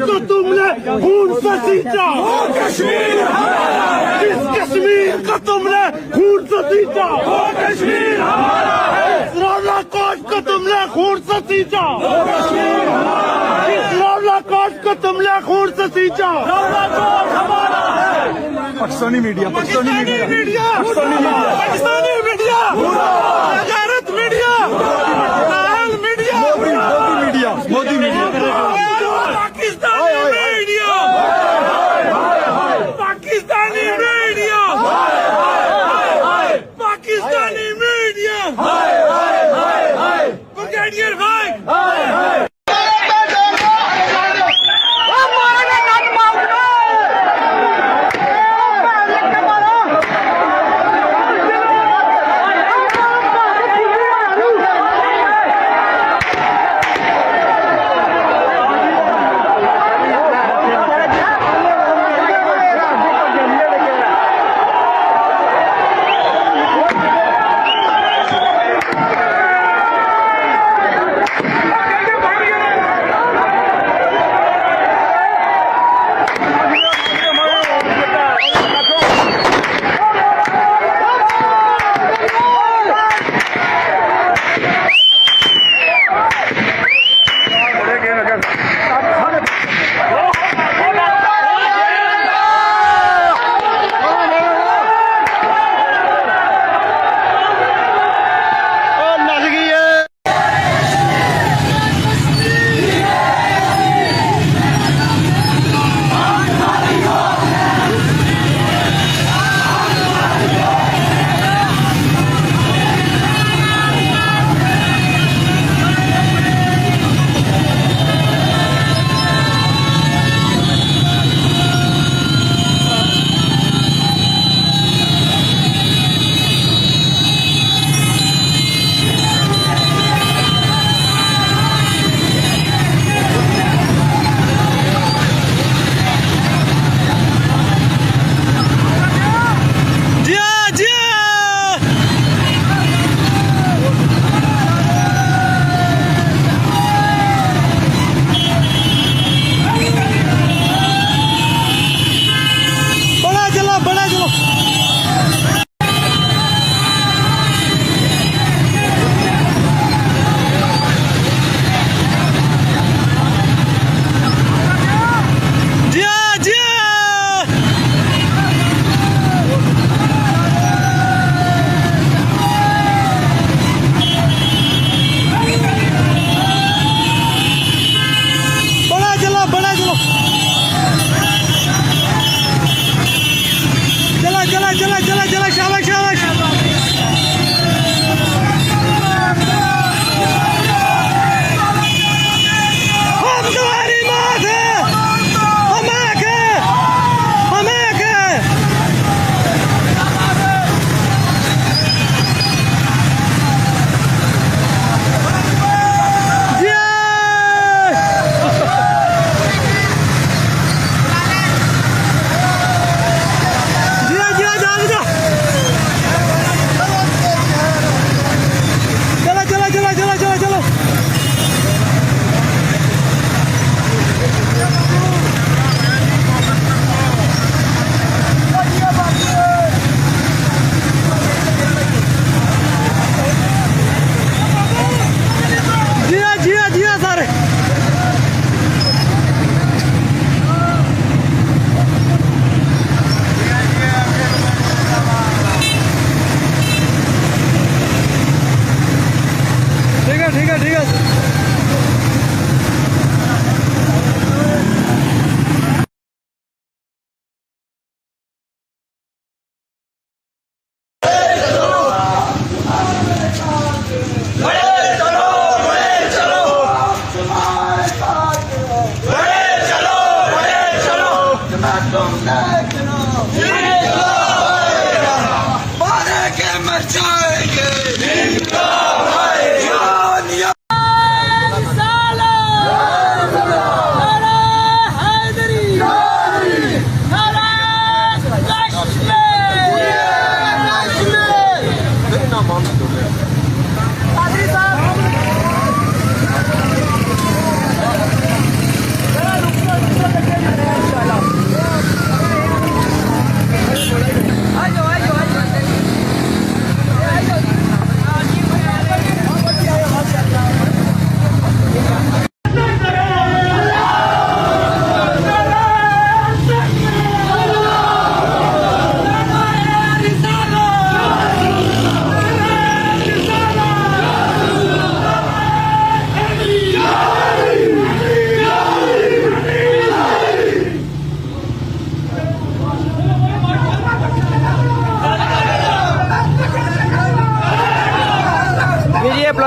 तो तुमने खून से सींचा, कश्मीर हमारा है, इस कश्मीर को तुमने खून से सींचा, कश्मीर हमारा है, रावला कोट को तुमने खून से सींचा, कश्मीर हमारा है, इस रावला कोट को तुमने खून से सींचा। कोट हमारा है। Pakistani media Pakistani media, Pakistani media, गैरत मीडिया, नाहल media, Modi media Pakistani media, Pakistani media, Pakistani media, brigadier भाई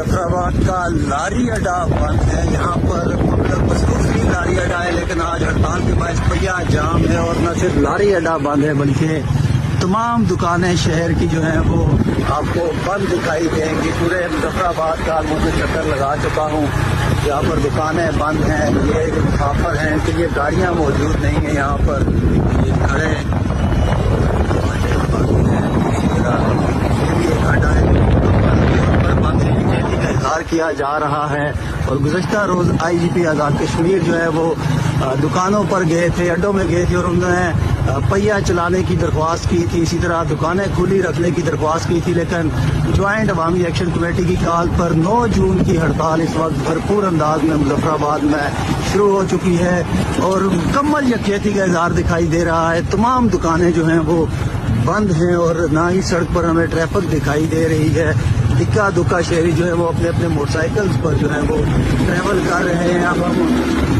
मुजफ्फराबाद का लारी अड्डा बंद है। यहाँ पर मतलब बस दूसरी लारी अड्डा है, लेकिन आज हड़ताल के बाद पहिया जाम है। और न सिर्फ लारी अड्डा बंद है बल्कि तमाम दुकानें शहर की जो हैं वो आपको बंद दिखाई देंगी। पूरे मुजफ्फराबाद का मुझे चक्कर लगा चुका हूँ, यहाँ पर दुकानें बंद हैं। ये मुसाफिर हैं कि ये गाड़ियाँ मौजूद नहीं हैं यहाँ पर, ये खड़े इजहार किया जा रहा है। और गुज़श्ता रोज़ IGP आज़ाद कश्मीर जो है वो दुकानों पर गए थे, अड्डों में गए थे और उन्होंने पहिया चलाने की दरख्वास्त की थी, इसी तरह दुकानें खुली रखने की दरख्वास्त की थी। लेकिन ज्वाइंट अवामी एक्शन कमेटी की कॉल पर 9 जून की हड़ताल इस वक्त भरपूर अंदाज में मुजफ्फराबाद में शुरू हो चुकी है और मुकम्मल यकजहती का इजहार दिखाई दे रहा है। तमाम दुकानें जो हैं वो बंद हैं और ना ही सड़क पर हमें ट्रैफिक दिखाई दे रही है। इक्का दुक्का शहरी जो है वो अपने अपने मोटरसाइकिल्स पर जो है वो ट्रैवल कर रहे हैं। अब हम